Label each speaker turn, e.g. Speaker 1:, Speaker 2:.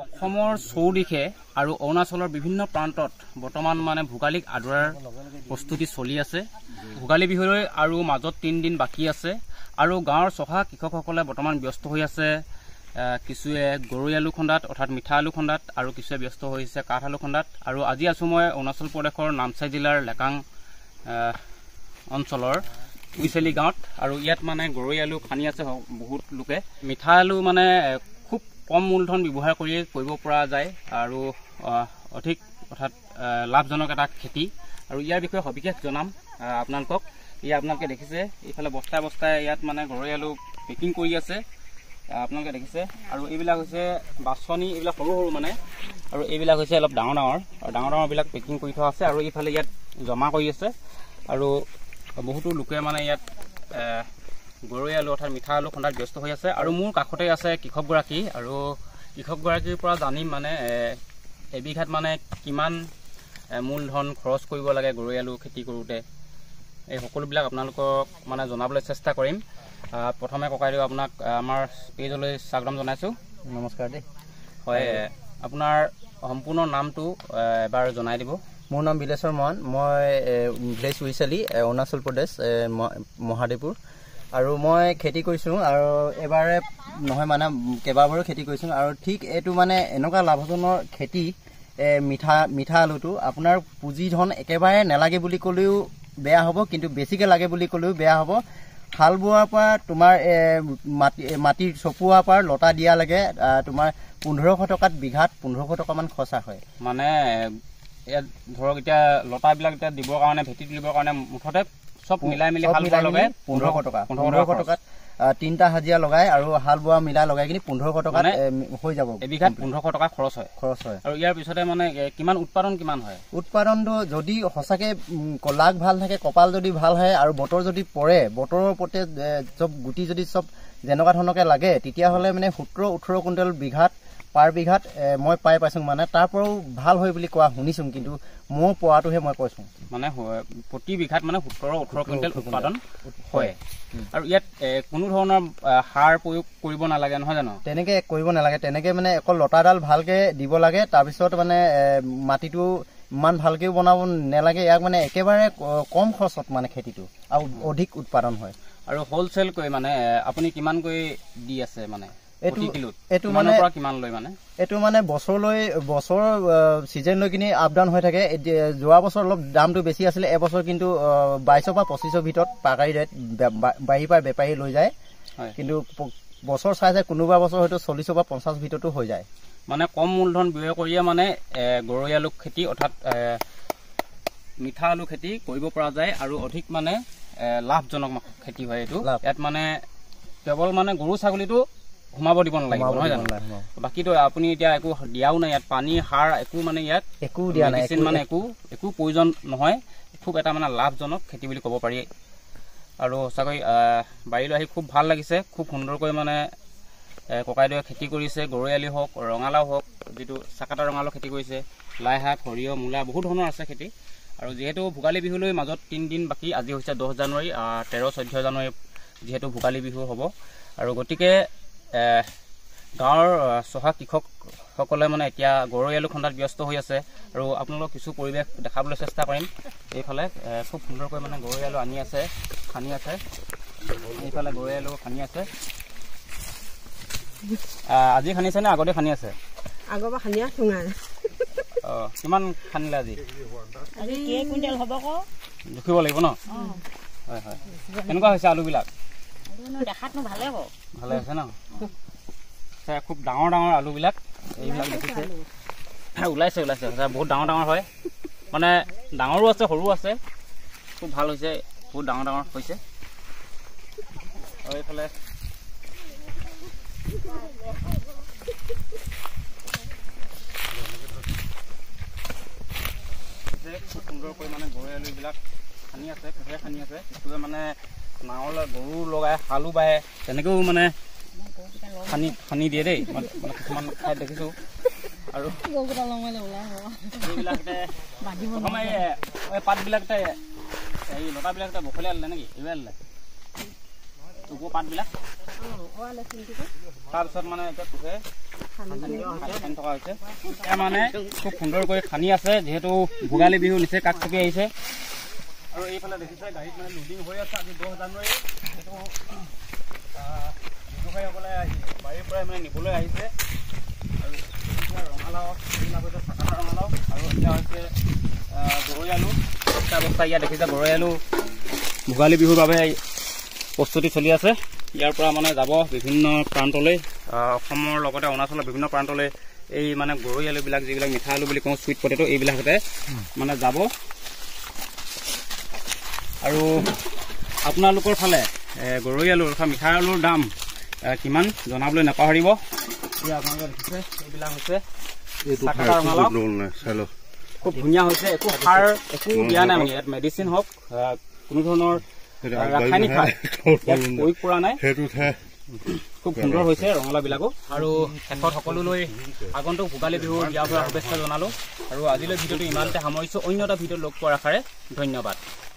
Speaker 1: অসমৰ চৌদিশে আৰু অৰুণাচলৰ বিভিন্ন প্ৰান্তত বৰ্তমান মানে ভোগালীক আদৰাৰ প্ৰস্তুতি চলি আছে। ভোগালী বিহুলৈ আৰু মাজত 3 দিন বাকী আছে আৰু গাঁৱৰ চহা কৃষকসকলে বৰ্তমান ব্যস্ত হৈ আছে। কিছুৱে গৰৈ আলু খন্দাত অৰ্থাৎ মিঠা আলু খন্দাত আৰু কিছুৱে ব্যস্ত হৈছে কাঠ আলু খন্দাত। আৰু আজি আছো মই অৰুণাচল প্ৰদেশৰ নামচাই জিলাৰ লেকাং অঞ্চলৰ উইচেলি গাঁৱত আৰু ইয়াত মানে গৰৈ আলু খানি আছে বহুত লোকে। মিঠা আলু মানে খুব কম মূলধন ব্যৱহাৰ কৰি কৰিব পৰা যায় আৰু অধিক অৰ্থাৎ লাভজনক এটা খেতি। আৰু ইয়াৰ বিষয়ে সবিশেষ জনাম আপোনালোকক। আপোনালোকে দেখিছে এইফালে বস্তাই বস্তাই ইয়াত মানে গৰৈ আলু পেকিং কৰি আছে আপোনালোকে দেখিছে। আৰু এইবিলাক হৈছে বাছনি, এইবিলাক সৰু সৰু মানে, আৰু এইবিলাক হৈছে অলপ ডাঙৰ ডাঙৰ, আৰু ডাঙৰ ডাঙৰবিলাক পেকিং কৰি থোৱা আছে আৰু এইফালে ইয়াত জমা কৰি আছে। আৰু বহুতো লোকে মানে ইয়াত গৰৈ আলু অৰ্থাৎ মিঠা আলু খন্দাত ব্যস্ত হৈ আছে। আৰু মোৰ কাষতে আছে কৃষকগৰাকী, আৰু কৃষকগৰাকীৰ পৰা জানিম মানে এবিঘাত মানে কিমান মূলধন খৰচ কৰিব লাগে গৰৈ আলু খেতি কৰোঁতে। এই সকলোবিলাক আপোনালোকক মানে জনাবলৈ চেষ্টা কৰিম। প্ৰথমে ককাইদেউ আপোনাক আমাৰ পেজলৈ স্বাগতম জনাইছোঁ।
Speaker 2: নমস্কাৰ দেই।
Speaker 1: হয়, আপোনাৰ সম্পূৰ্ণ নামটো এবাৰ জনাই দিব।
Speaker 2: মোৰ নাম বিলেশ্বৰ মহান, মই ভিলেজ উইচালি, অৰুণাচল প্ৰদেশ, মহাদেৱপুৰ। আৰু মই খেতি কৰিছোঁ, আৰু এবাৰে নহয় মানে কেইবাবাৰো খেতি কৰিছোঁ। আৰু ঠিক এইটো মানে এনেকুৱা লাভজনক খেতি, মিঠা আলুটো আপোনাৰ পুঁজি ধন একেবাৰে নালাগে বুলি ক'লেও বেয়া হ'ব, কিন্তু বেছিকৈ লাগে বুলি ক'লেও বেয়া হ'ব। হাল বোৱাৰ পৰা তোমাৰ মাটি চপোৱাৰ পৰা লতা দিয়া লাগে তোমাৰ 1500 টকাত বিঘাত 1500 টকামান খৰচা হয়। মানে
Speaker 1: ইয়াত ধৰক এতিয়া লতাবিলাক এতিয়া দিবৰ কাৰণে, ভেটি দিবৰ কাৰণে মুঠতে চব মিলাই মিলি হাল বোৱা লগাই 1500 টকা।
Speaker 2: 1500 টকাত 3টা হাজিৰা লগাই আৰু হাল বোৱা মিলাই লগাই কিনি 1500 টকাত হৈ যাব।
Speaker 1: এবিঘাত 1500 টকা খৰচ হয়। আৰু ইয়াৰ পিছতে মানে কিমান উৎপাদন কিমান হয়?
Speaker 2: উৎপাদনটো যদি সঁচাকে লাগ ভাল থাকে, কপাল যদি ভাল হয় আৰু বতৰ যদি পৰে, বতৰৰ ওপৰতে চব গুটি যদি চব যেনেকুৱা ধৰণকে লাগে, তেতিয়াহ'লে মানে 17-18 কুইণ্টেল পাৰ বিঘাত মই পাইছোঁ। মানে তাৰ পৰাও ভাল হয় বুলি কোৱা শুনিছোঁ, কিন্তু মোৰ পোৱাটোহে মই কৈছোঁ। মানে
Speaker 1: প্ৰতি বিঘাত মানে 17-18 কুইণ্টেল উৎপাদন হয়। আৰু ইয়াত কোনো ধৰণৰ সাৰ প্ৰয়োগ কৰিব নালাগে নহয় জানো?
Speaker 2: তেনেকে কৰিব নালাগে, তেনেকে মানে অকল লতাডাল ভালকে দিব লাগে। তাৰপিছত মানে মাটিটো ইমান ভালকেও বনাব নালাগে। ইয়াক মানে একেবাৰে কম খৰচত মানে খেতিটো আৰু অধিক উৎপাদন হয়।
Speaker 1: আৰু হ'লচেল কৰি মানে আপুনি কিমানকৈ দি আছে মানে?
Speaker 2: এইটো মানে বছৰ চিজন লৈ কিনি আপ ডাউন হৈ থাকে। যোৱা বছৰ অলপ দামটো বেছি আছিলে, এবছৰ কিন্তু 2200 পৰা 2500 ভিতৰত পাইকাৰী ৰেট বাঢ়ি পাই বেপাৰী লৈ যায়। কিন্তু বছৰ চাই যায়, কোনোবা বছৰ হয়তো 40 বা 50 ভিতৰতো হৈ যায়।
Speaker 1: মানে কম মূলধন ব্যয় কৰিয়ে মানে গৰৈ আলু খেতি অৰ্থাৎ মিঠা আলু খেতি কৰিব পৰা যায় আৰু অধিক মানে লাভজনক খেতি হয় এইটো। ইয়াত মানে কেৱল মানে গৰু ছাগলীটো সোমাব দিব নালাগিব নহয় জানো? বাকীতো আপুনি এতিয়া একো দিয়াও নাই, ইয়াত পানী সাৰ একো মানে ইয়াত একো দিয়া নাই, মানে একো প্ৰয়োজন নহয়। খুব এটা মানে লাভজনক খেতি বুলি ক'ব পাৰি। আৰু সঁচাকৈ বাৰীলৈ আহি খুব ভাল লাগিছে। খুব সুন্দৰকৈ মানে ককাইদেৱে খেতি কৰিছে। গৰৈ আলু হওক, ৰঙালাও হওক, যিটো চাকাটা ৰঙালাও খেতি কৰিছে, লাই শাক, সৰিয়হ, মূলা, বহুত ধৰণৰ আছে খেতি। আৰু যিহেতু ভোগালী বিহুলৈ মাজত 3 দিন বাকী, আজি হৈছে 10 জানুৱাৰী, 13-14 জানুৱাৰী যিহেতু ভোগালী বিহু হ'ব। আৰু গতিকে গাঁৱৰ চহা কৃষকসকলে মানে এতিয়া গৰৈ আলু খন্দাত ব্যস্ত হৈ আছে। আৰু আপোনালোকক কিছু পৰিৱেশ দেখাবলৈ চেষ্টা কৰিম। এইফালে খুব সুন্দৰকৈ মানে গৰৈ আলু খানি আছে। এইফালে গৰৈ আলু খানি আছে। আজি খানিছে নে আগতে খানি আছে?
Speaker 3: আগৰ পৰা খানি আছো।
Speaker 1: কিমান খানিলে আজি?
Speaker 3: কুইণ্টেল হ'ব আকৌ,
Speaker 1: জুখিব লাগিব ন? হয় হয়। কেনেকুৱা হৈছে আলুবিলাক?
Speaker 3: দেখাতনো ভালে হ'ব।
Speaker 1: ভালে হৈছে ন? খুব ডাঙৰ ডাঙৰ আলুবিলাক, এইবিলাক দেখিছে ওলাইছে বহুত ডাঙৰ ডাঙৰ হয়। মানে ডাঙৰো আছে সৰু আছে, খুব ভাল হৈছে, বহুত ডাঙৰ ডাঙৰ হৈছে। আৰু এইফালে খুব সুন্দৰকৈ মানে গৰৈ আলুবিলাক খানি আছে, কিছুৱে মানে নাঙল গৰু লগাই হালো বায়, তেনেকৈও মানে খানি দিয়ে দেই। মানে কিছুমান ঠাইত দেখিছোঁ। আৰু প্ৰথমে পাতবিলাকতে এই লতাবিলাকতে বখলিয়াই আনিলে নেকি? এইবাৰ আনিলে পাতবিলাক তাৰপিছত মানে এতিয়া পোহে খানি থকা হৈছে এতিয়া মানে খুব সুন্দৰকৈ খানি আছে যিহেতু ভোগালী বিহু নিচেই কাষ চাপি আহিছে আৰু এইফালে দেখিছে গাড়ীত মানে লোডিং হৈ আছে আজি 10 জানুৱাৰী সেইটো ব্যৱসায়ীসকলে বাৰীৰ পৰাই মানে নিবলৈ আহিছে আৰু ৰঙালাও এইবিলাক হৈছে চাকাটা ৰঙালাও আৰু এতিয়া হৈছে গৰৈ আলু এটা অৱস্থা ইয়াত দেখিছে গৰৈ আলু ভোগালী বিহুৰ বাবে প্ৰস্তুতি চলি আছে ইয়াৰ পৰা মানে যাব বিভিন্ন প্ৰান্তলৈ অসমৰ লগতে অৰুণাচলৰ বিভিন্ন প্ৰান্তলৈ এই মানে গৰৈ আলুবিলাক যিবিলাক মিঠা আলু বুলি কওঁ চুইট পটেটো এইবিলাকতে মানে যাব আৰু আপোনালোকৰ ফালে গৰৈ আলু অৰ্থাৎ মিঠা আলুৰ দাম কিমান জনাবলৈ নাপাহৰিব এতিয়া আপোনালোকে দেখিছে এইবিলাক হৈছে খুব ধুনীয়া হৈছে একো সাৰ একো দিয়া নাই মানে ইয়াত মেডিচিন হওক কোনো ধৰণৰ ৰাসায়নিক সাৰ প্ৰয়োগ কৰা নাই খুব সুন্দৰ হৈছে ৰঙালাওবিলাকো আৰু শেষত সকলোলৈ আগন্তুক ভোগালী বিহুৰ বিয়া ভৰা শুভেচ্ছা জনালোঁ আৰু আজিলৈ ভিডিঅ'টো ইমানতে সামৰিছোঁ অন্য এটা ভিডিঅ'ত লগ পোৱাৰ আশাৰে ধন্যবাদ।